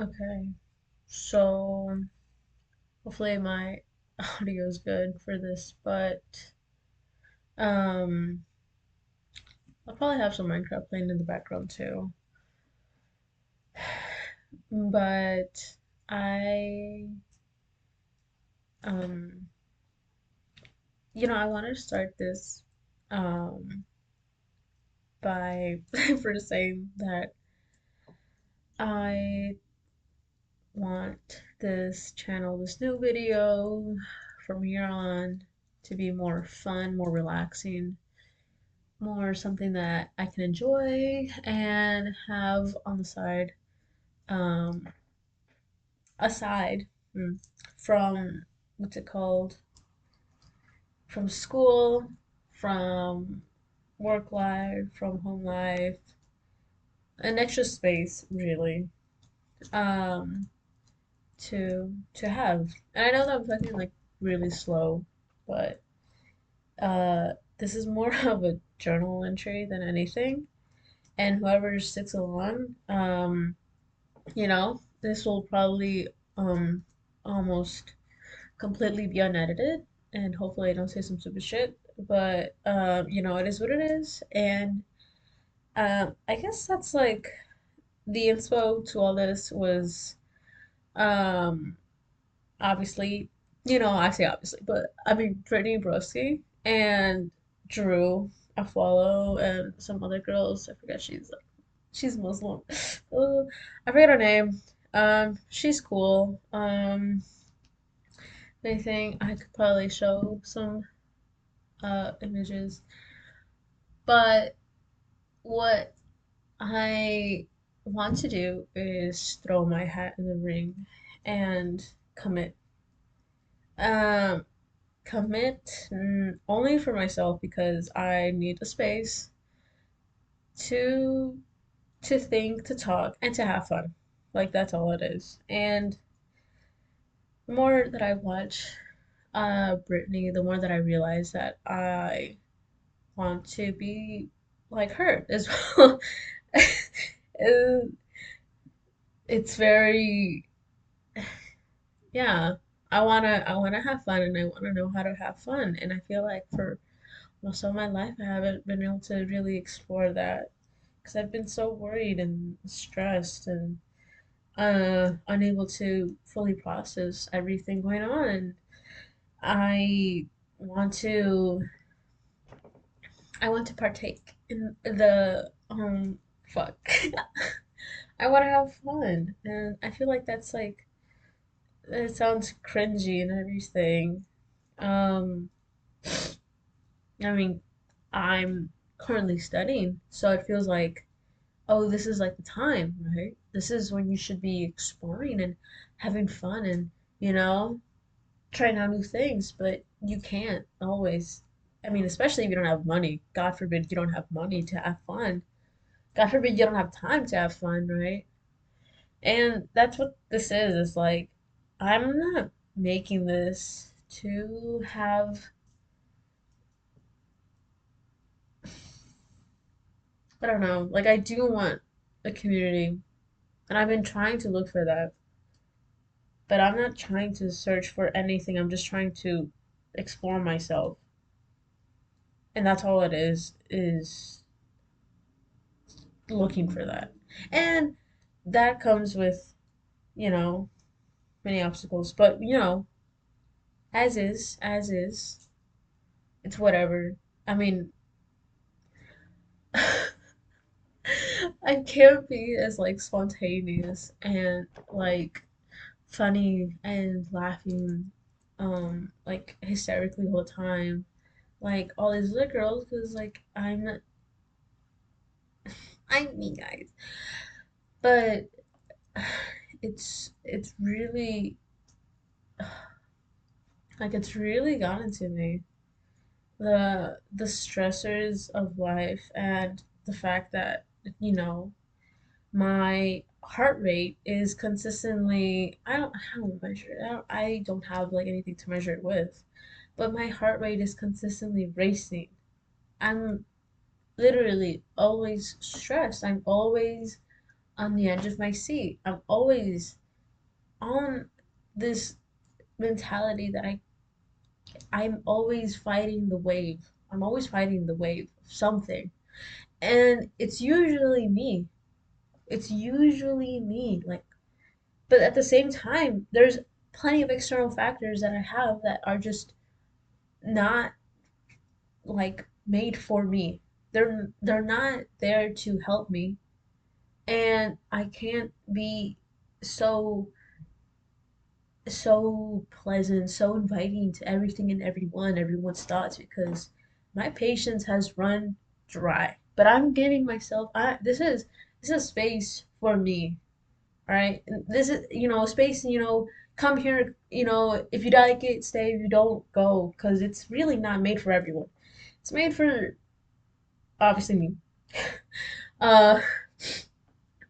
Okay, so hopefully my audio is good for this, but um, I'll probably have some Minecraft playing in the background too. But I, um, I want to start this um by first saying that I want this channel, this new video from here on to be more fun, more relaxing, more something that I can enjoy and have on the side, um, aside from what's it called? From school, from work life, from home life, an extra space really, um, to have. And I know that I'm talking like really slow, but this is more of a journal entry than anything. And whoever sticks along, this will probably um almost completely be unedited, and hopefully I don't say some stupid shit. But it is what it is, and I guess that's like the inspo to all this was um obviously, I say obviously, but I mean Brittany Broski and Drew. I follow and some other girls. I forget she's Muslim. Uh, I forget her name. She's cool. I think I could probably show some images, but what I want to do is throw my hat in the ring and commit. Um, commit only for myself because I need a space to think, to talk, and to have fun. Like that's all it is. And the more that I watch Brittany, the more that I realize that I want to be like her as well. And it's very, yeah. I wanna have fun, and I wanna know how to have fun. And I feel like for most of my life I haven't been able to really explore that because I've been so worried and stressed and unable to fully process everything going on. And I want to I want to partake in the fuck. I want to have fun, and I feel like that's like it sounds cringy and everything. Um, I mean, I'm currently studying, so it feels like, oh, this is like the time, right? This is when you should be exploring and having fun and, you know, trying out new things, but you can't always. I mean, especially if you don't have money. God forbid you don't have money to have fun. God forbid you don't have time to have fun, right? And that's what this is. It's like, I'm not making this to have, I don't know, like, I do want a community, and I've been trying to look for that, but I'm not trying to search for anything. I'm just trying to explore myself. And that's all it is looking for that. And that comes with, you know, many obstacles, but, as is, it's whatever. I mean, I can't be as like spontaneous and like funny and laughing like hysterically all the time like all these other girls because like I'm me, guys. But it's really like it's really gotten to me, the stressors of life and the fact that you know my heart rate is consistently, I don't measure it. I don't have like anything to measure it with, but my heart rate is consistently racing. I'm literally always stressed. I'm always on the edge of my seat. I'm always on this mentality that I'm always fighting the wave. I'm always fighting the wave of something. And it's usually me. It's usually me. Like, but at the same time, there's plenty of external factors that I have that are just not like made for me. They're not there to help me. And I can't be so pleasant, so inviting to everything and everyone's thoughts because my patience has run dry. But I'm giving myself this is space for me, all right? And this is space, come here, if you like it, stay, if you don't, go, because it's really not made for everyone. It's made for obviously me. Uh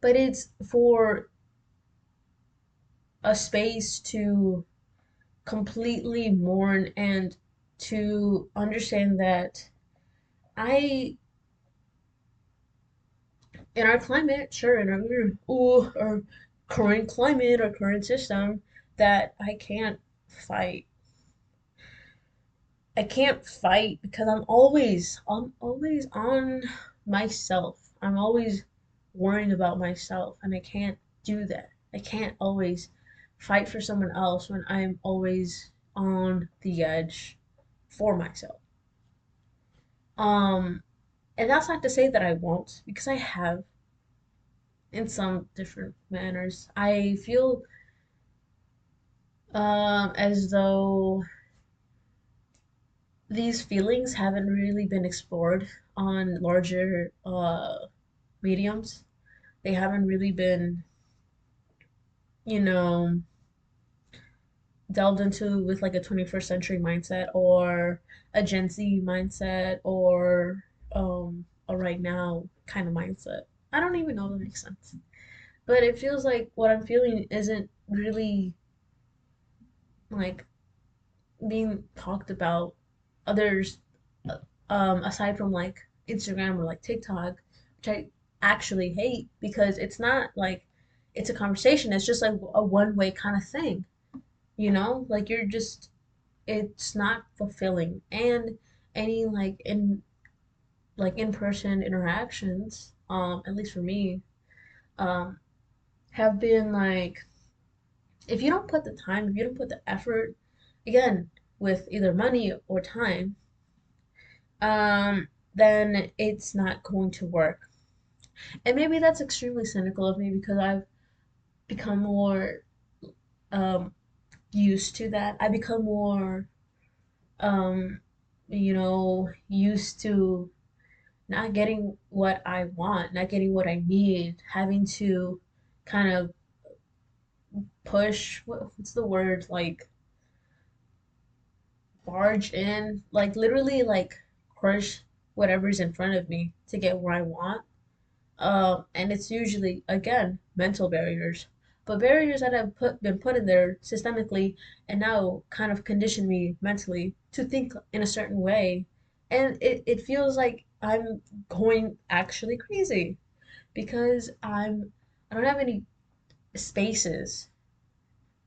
but it's for a space to completely mourn and to understand that I, in our climate, sure, in our current climate, our current system, that fight. I can't fight because I'm always on myself. I'm always worrying about myself, and I can't do that. I can't always fight for someone else when I'm always on the edge for myself. Um, and that's not to say that I won't, because I have in some different manners. I feel as though these feelings haven't really been explored on larger mediums. They haven't really been, you know, delved into with like a 21st century mindset or a Gen Z mindset or a right now kind of mindset. I don't even know if that makes sense. But it feels like what I'm feeling isn't really like being talked about others aside from like Instagram or like TikTok, which I actually hate because it's not like it's a conversation, it's just like a one-way kind of thing, like you're just it's not fulfilling. And any in-person interactions, at least for me, um have been like if you don't put the time, if you don't put the effort, again, with either money or time, then it's not going to work. And maybe that's extremely cynical of me because I've become more um, used to that. I become more, used to not getting what I want, not getting what I need, having to kind of push, what's the word, like barge in, like literally like crush whatever's in front of me to get where I want. And it's usually again mental barriers, but barriers that have been put in there systemically and now kind of condition me mentally to think in a certain way, and it feels like I'm going actually crazy because I don't have any spaces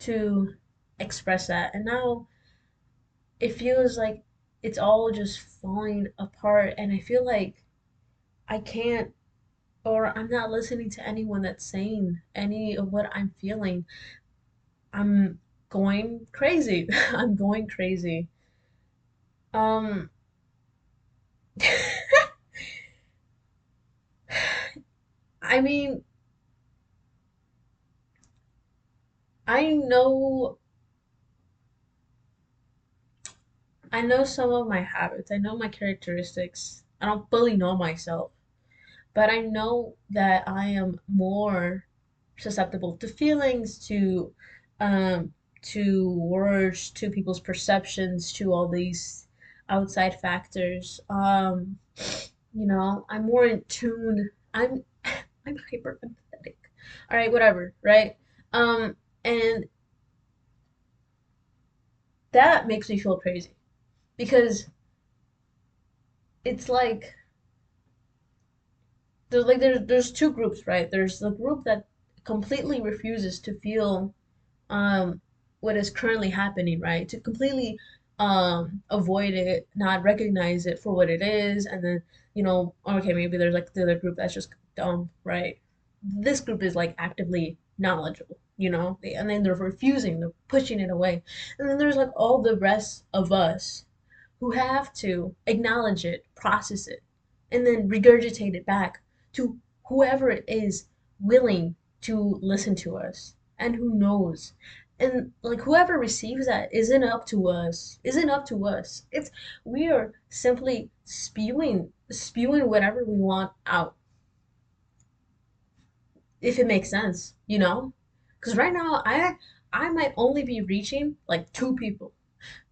to express that, and now it feels like it's all just falling apart, and I feel like I can't or I'm not listening to anyone that's saying any of what I'm feeling. I'm going crazy. I'm going crazy. Um, I mean, I know I know some of my habits. I know my characteristics. I don't fully know myself, but I know that I am more susceptible to feelings, um, to words, to people's perceptions, to all these outside factors. I'm more in tune. I'm hyper empathetic. All right, whatever, right? And that makes me feel crazy because it's like there's two groups, right? There's the group that completely refuses to feel um what is currently happening, right? To completely avoid it, not recognize it for what it is, and then, okay, maybe there's like the other group that's just dumb, right? This group is like actively knowledgeable, and then they're refusing, they're pushing it away. And then there's like all the rest of us who have to acknowledge it, process it, and then regurgitate it back to whoever it is willing to listen to us and who knows. And like whoever receives that isn't up to us. It's we are simply spewing whatever we want out, if it makes sense. Because right now I might only be reaching like two people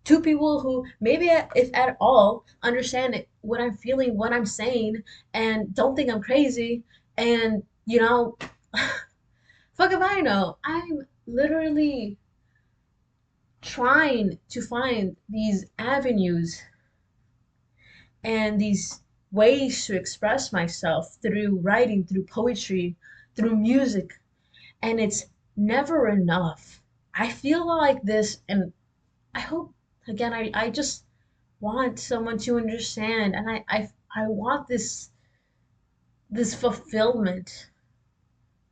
who maybe, if at all, understand it, what I'm feeling, what I'm saying, and don't think I'm crazy. And fuck if I know. I'm literally trying to find these avenues and these ways to express myself through writing, through poetry, through music, and it's never enough. I feel like this, and I hope, again, I just want someone to understand, and I want this fulfillment,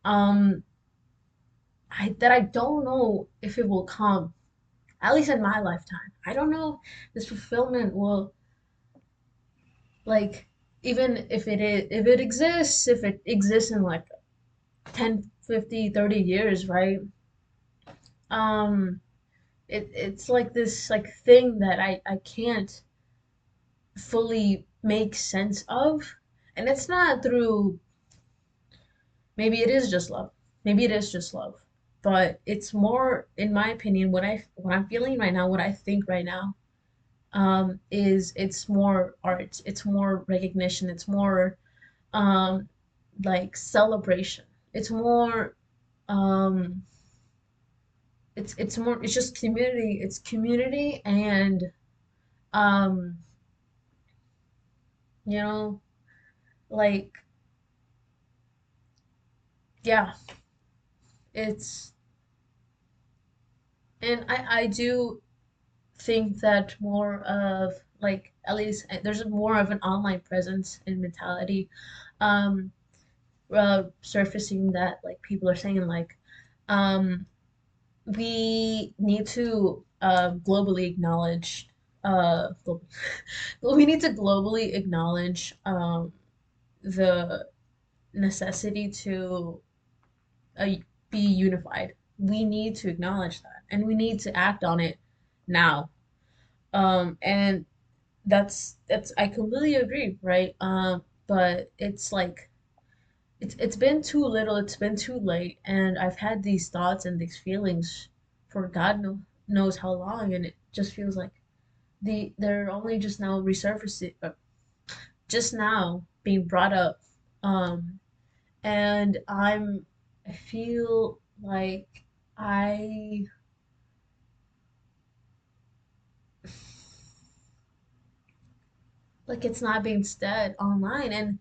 um that I don't know if it will come, at least in my lifetime. I don't know if this fulfillment will, like, even if it exists, if it exists in like 10, 50, 30 years, right? um it's like this like thing that I can't fully make sense of. And it's not through, maybe it is just love. Maybe it is just love. But it's more, in my opinion, what I'm feeling right now, what I think right now, is it's more art, it's more recognition, it's more um like celebration. It's more um it's just community. It's community and um you know like, yeah, it's, and I do think that more of, like, at least there's more of an online presence and mentality, um surfacing, that like people are saying like, um we need to globally acknowledge, we need to globally acknowledge the necessity to uh, be unified. We need to acknowledge that, and we need to act on it now. And that's I completely agree, right? But it's like it's been too little, it's been too late, and I've had these thoughts and these feelings for knows how long, and it just feels like they're only just now resurfacing, just now being brought up. Um, and I feel like I like it's not being said online, and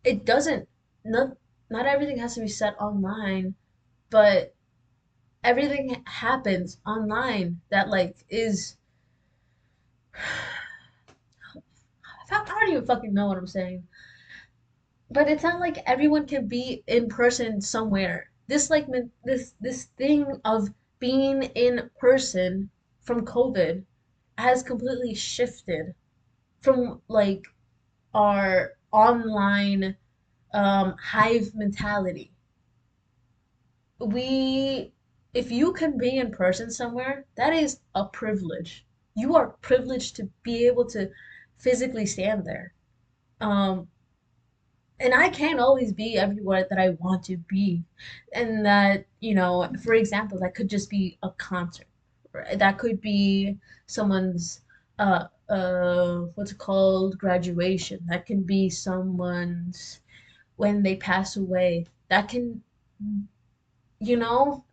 it doesn't, not not everything has to be said online, but everything happens online that like is I don't even fucking know what I'm saying. But it's not like everyone can be in person somewhere. This like this thing of being in person from COVID has completely shifted from like our online hive mentality. We If you can be in person somewhere, that is a privilege. You are privileged to be able to physically stand there. Um, and I can't always be everywhere that I want to be. And that, for example, that could just be a concert. Right? That could be someone's what's it called, graduation. That can be someone's when they pass away. That can,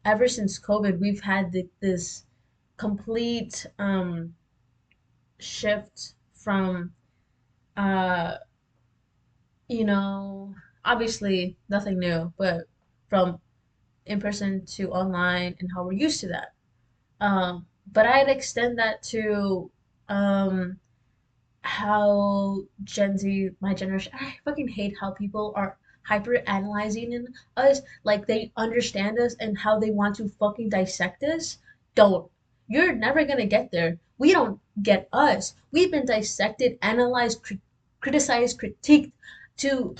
ever since COVID, we've had this complete shift from uh you know, obviously nothing new, but from in person to online and how we're used to that. But I'd extend that to um, how Gen Z, my generation, I fucking hate how people are hyper analyzing in us, like they understand us and how they want to fucking dissect us. Don't. You're never gonna get there. We don't get us. We've been dissected, analyzed, criticized, critiqued to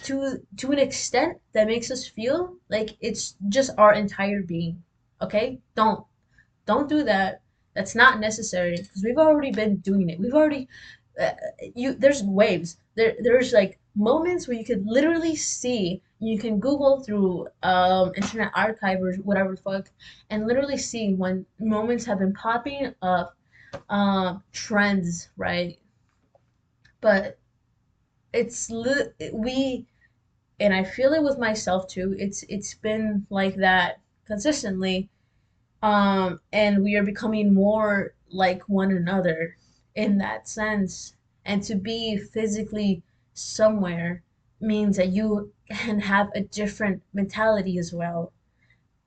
an extent that makes us feel like it's just our entire being. Okay? Don't do that. That's not necessary because we've already been doing it. We've already uh, you there's waves. There's like moments where you could literally see. You can Google through Internet Archive or whatever the fuck, and literally see when moments have been popping up, trends, right? But we, and I feel it with myself too. It's been like that consistently, and we are becoming more like one another in that sense. And to be physically somewhere means that you can have a different mentality as well,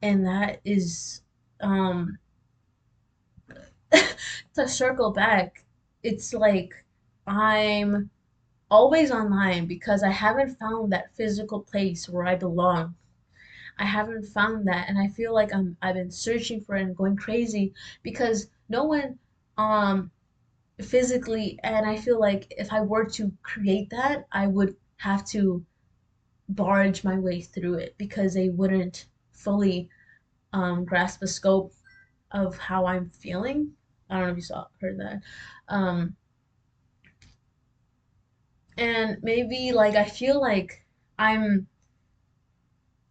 and that is um to circle back, it's like I'm always online because I haven't found that physical place where I belong. I haven't found that, and I feel like I've been searching for it and going crazy because no one um physically, and I feel like if I were to create that, I would have to barge my way through it because they wouldn't fully grasp the scope of how I'm feeling. I don't know if you saw heard that. Um and maybe like I feel like I'm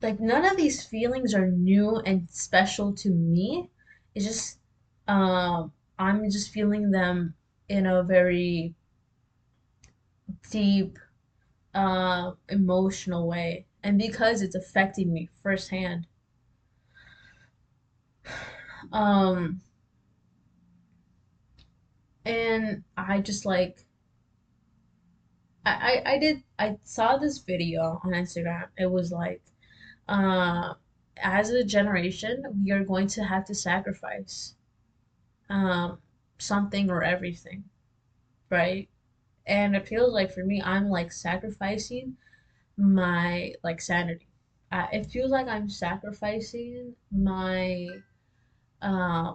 like none of these feelings are new and special to me. It's just I'm just feeling them in a very deep emotional way. And because it's affecting me firsthand, um and I just like I saw this video on Instagram. It was like uh as a generation we are going to have to sacrifice um something or everything, right? And it feels like for me I'm like sacrificing my like sanity. It feels like I'm sacrificing my uh,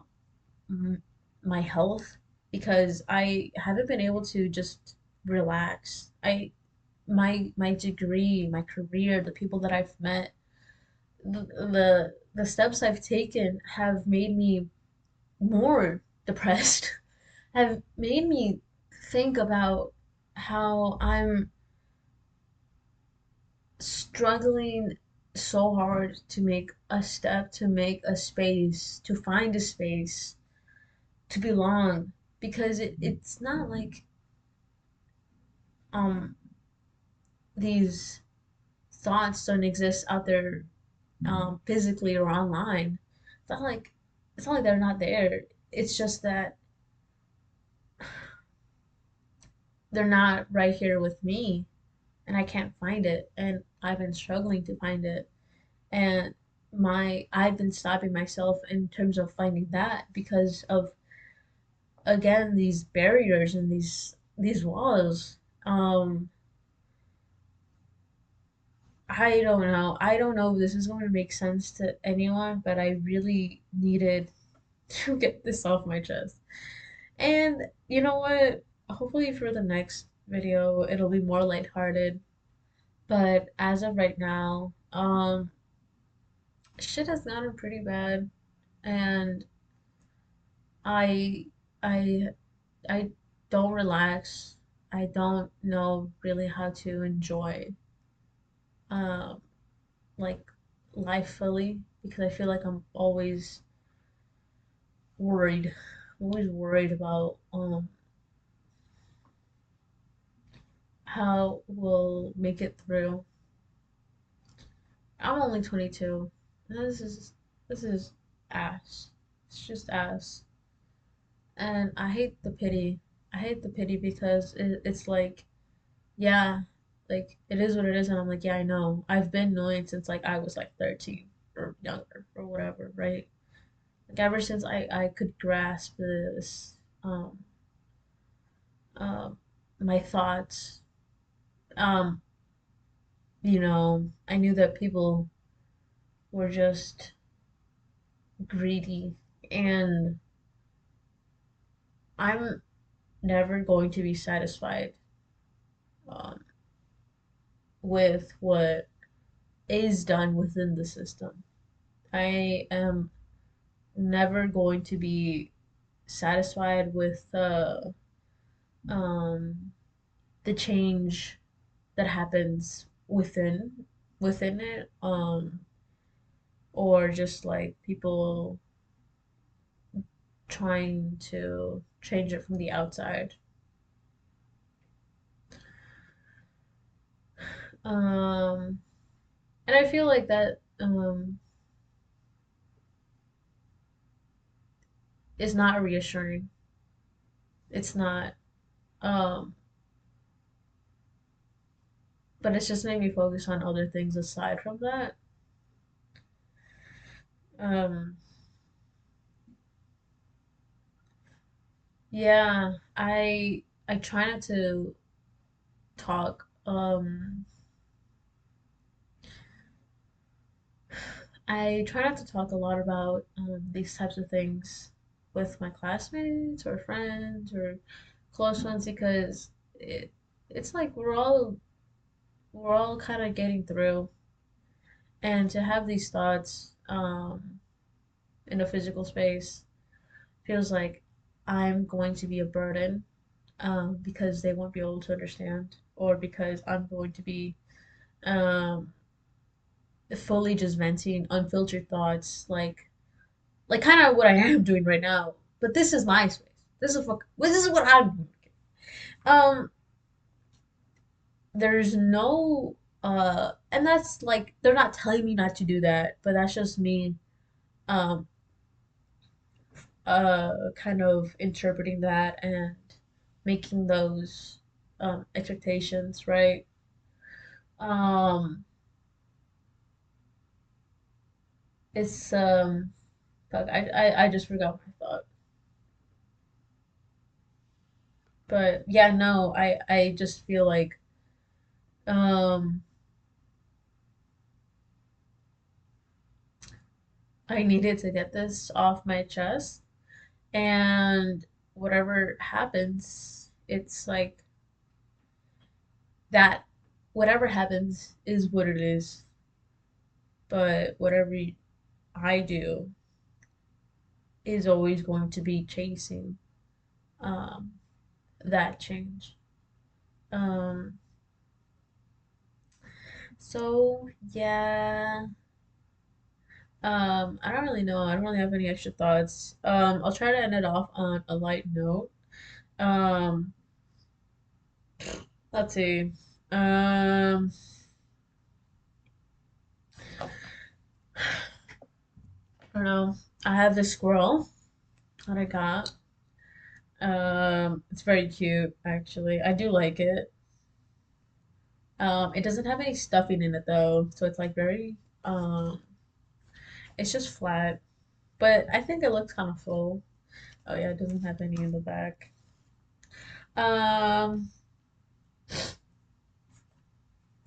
m- my health because I haven't been able to just relax. My degree, my career, the people that I've met, the steps I've taken have made me more depressed. Have made me think about how I'm struggling so hard to make a step, to make a space, to find a space, to belong. Because it's not like um these thoughts don't exist out there physically or online. It's not like they're not there. It's just that they're not right here with me and I can't find it and I've been struggling to find it. And my I've been stopping myself in terms of finding that because of again these barriers and these walls. Um I don't know. I don't know if this is going to make sense to anyone, but I really needed to get this off my chest. And you know what? Hopefully for the next video it'll be more lighthearted. But as of right now, shit has gotten pretty bad and I I I don't relax. I don't know really how to enjoy um like life fully because I feel like I'm worried. Always worried about how we'll make it through. I'm only 22. This is ass. It's just ass. And I hate the pity. I hate the pity because it's like, yeah, like it is what it is, and I'm like, yeah, I know. I've been knowing since like I was like 13 or younger or whatever, right? Like ever since I could grasp this, um, um, my thoughts, um, I knew that people were just greedy, and I'm never going to be satisfied, um, with what is done within the system. I am never going to be satisfied with um, the change that happens within it, or just like people trying to change it from the outside. Um, and I feel like that is not reassuring. It's not. Um, but it's just made me focus on other things aside from that. Um, yeah, I try not to talk. I try not to talk a lot about these types of things with my classmates or friends or close ones because it's like we're all kind of getting through, and to have these thoughts in a physical space feels like I'm going to be a burden, because they won't be able to understand, or because I'm going to be um, fully just venting unfiltered thoughts, like kind of what I am doing right now. But this is my space. This is what I'm doing. Um, there's no and that's like they're not telling me not to do that, but that's just me um kind of interpreting that and making those expectations, right? Um, it's fuck, I just forgot my thought. But yeah, no, I just feel like um I needed to get this off my chest, and whatever happens, it's like that whatever happens is what it is, but whatever I do is always going to be chasing um that change. Um so yeah, I don't really know. I don't really have any extra thoughts. I'll try to end it off on a light note. Um let's see. Um I don't know. I have this squirrel that I got. It's very cute actually. I do like it. It doesn't have any stuffing in it though, so it's like very it's just flat. But I think it looks kind of full. Oh yeah, it doesn't have any in the back. Um,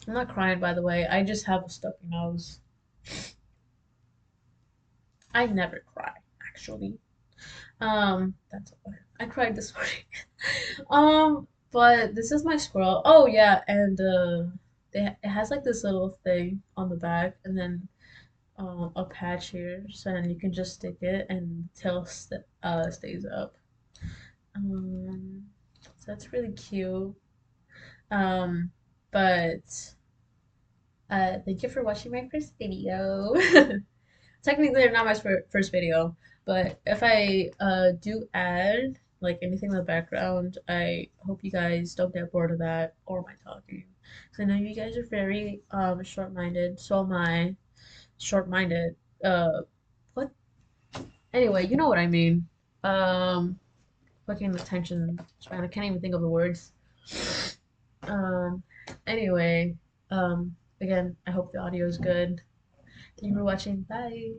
I'm not crying by the way. I just have a stuffy nose. I never cry, actually. That's a lie. I cried this morning. But this is my squirrel. Oh yeah, and it has like this little thing on the back, and then a patch here, so then you can just stick it, and the tail stays up. So that's really cute. Um, but thank you for watching my first video. Technically, they're not my first video, but if I do add like anything in the background, I hope you guys don't get bored of that or my talking. Because I know you guys are very short-minded. So am I. Short-minded. What? Anyway, you know what I mean. Fucking attention span. I can't even think of the words. Anyway, again, I hope the audio is good. Thank you for watching. Bye.